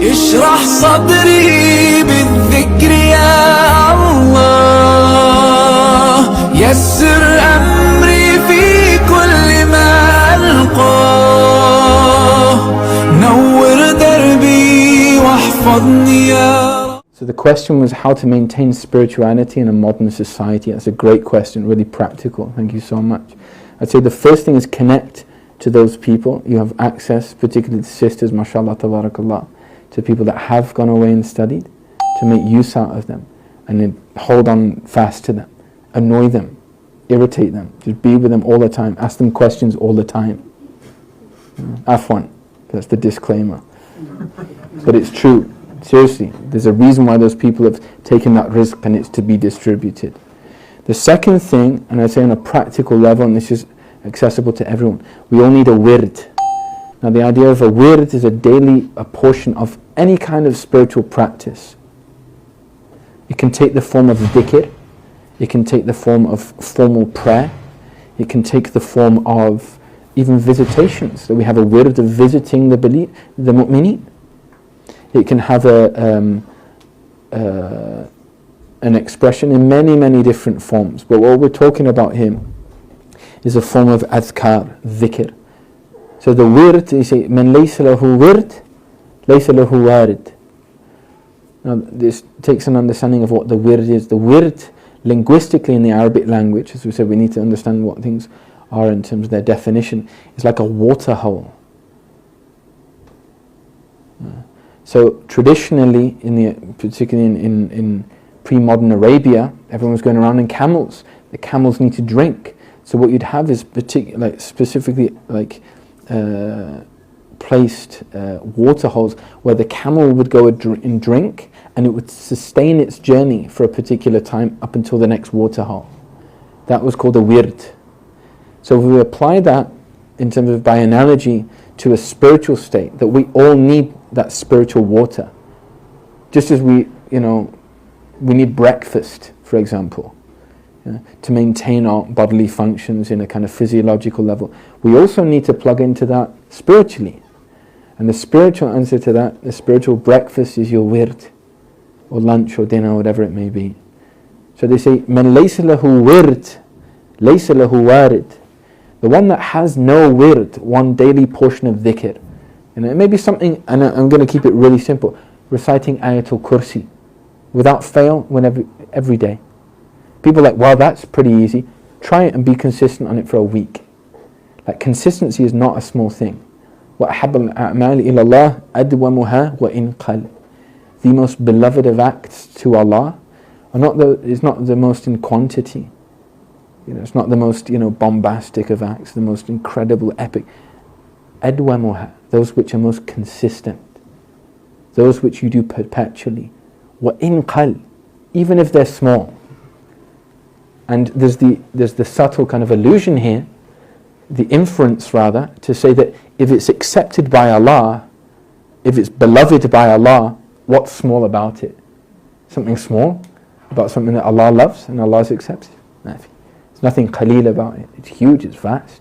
اشرح صدري بالذكر يا الله يسر أمري في كل ما ألقاه نور دربي واحفظني يا. So the question was how to maintain spirituality in a modern society. That's a great question, really practical. Thank you so much. I'd say the first thing is connect to those people. You have access, particularly to sisters, mashallah, tabarakallah, to people that have gone away and studied, to make use out of them and then hold on fast to them, annoy them, irritate them, just be with them all the time, ask them questions all the time. Afwan, that's the disclaimer. But it's true. Seriously, there's a reason why those people have taken that risk, and it's to be distributed. The second thing, and I say on a practical level, and this is accessible to everyone, we all need a wird. Now the idea of a wird is a portion of any kind of spiritual practice. It can take the form of dhikr, it can take the form of formal prayer, it can take the form of even visitations. So we have a wird of visiting the mu'mineen. It can have an expression in many, many different forms. But what we're talking about here is a form of adhkar, dhikr. So the wird, you say, man laysa lahu wird, laysa lahu warid. Now this takes an understanding of what the wird is. The wird, linguistically in the Arabic language, as we said, we need to understand what things are in terms of their definition, is like a water hole. So traditionally, particularly in pre-modern Arabia, everyone was going around in camels. The camels need to drink. So what you'd have is specifically placed water holes where the camel would go and drink, and it would sustain its journey for a particular time up until the next water hole. That was called a wird. So if we apply that in terms of by analogy to a spiritual state, that we all need that spiritual water. Just as we need breakfast, for example, to maintain our bodily functions in a kind of physiological level. We also need to plug into that spiritually. And the spiritual answer to that, the spiritual breakfast, is your wird, or lunch, or dinner, or whatever it may be. So they say, man laysa lahu wird, laysa lahu warid. The one that has no wird, one daily portion of dhikr. And it may be something, and I'm going to keep it really simple, reciting Ayatul Kursi, without fail, every day. People are like, wow, that's pretty easy. Try it and be consistent on it for a week. Like, consistency is not a small thing. وَأَحَبَّ الْأَعْمَالِ إِلَى اللَّهِ أَدْوَمُهَا وَإِنْ قَلَّ. The most beloved of acts to Allah is not the most in quantity. It's not the most bombastic of acts, the most incredible, epic. أَدْوَمُهَا, those which are most consistent, those which you do perpetually. وَإِنْ قَلَّ, even if they're small. And there's the subtle kind of allusion here, the inference rather, to say that if it's accepted by Allah, if it's beloved by Allah, what's small about it? Something small about something that Allah loves and Allah accepts? There's nothing qaleel about it. It's huge, it's vast.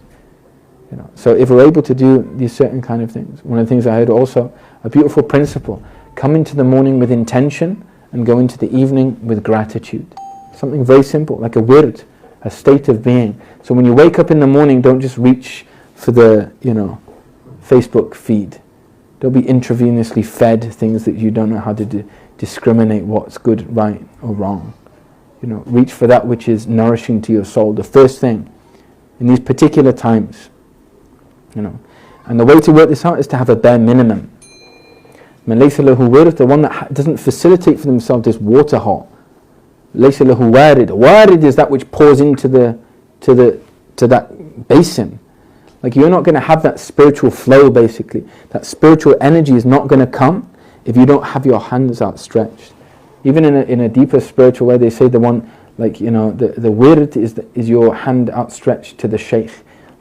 So if we're able to do these certain kind of things, one of the things I heard also, a beautiful principle, come into the morning with intention and go into the evening with gratitude. Something very simple, like a wird, a state of being. So when you wake up in the morning, don't just reach for the, Facebook feed. Don't be intravenously fed things that you don't know how to discriminate what's good, right, or wrong. Reach for that which is nourishing to your soul. The first thing, in these particular times, And the way to work this out is to have a bare minimum. Man laysa lahu wird, the one that doesn't facilitate for themselves this water hole. Laysa lahu warid. Warid is that which pours into that basin. Like, you're not going to have that spiritual flow, basically. That spiritual energy is not going to come if you don't have your hands outstretched. Even in a deeper spiritual way, they say the one, the wird is your hand outstretched to the Sheikh.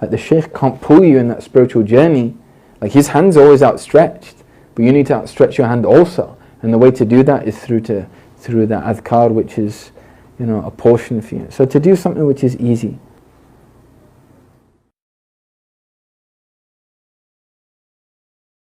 Like, the Sheikh can't pull you in that spiritual journey. Like, his hand's always outstretched, but you need to outstretch your hand also. And the way to do that is through that adhkar, which is, a portion for you. So to do something which is easy.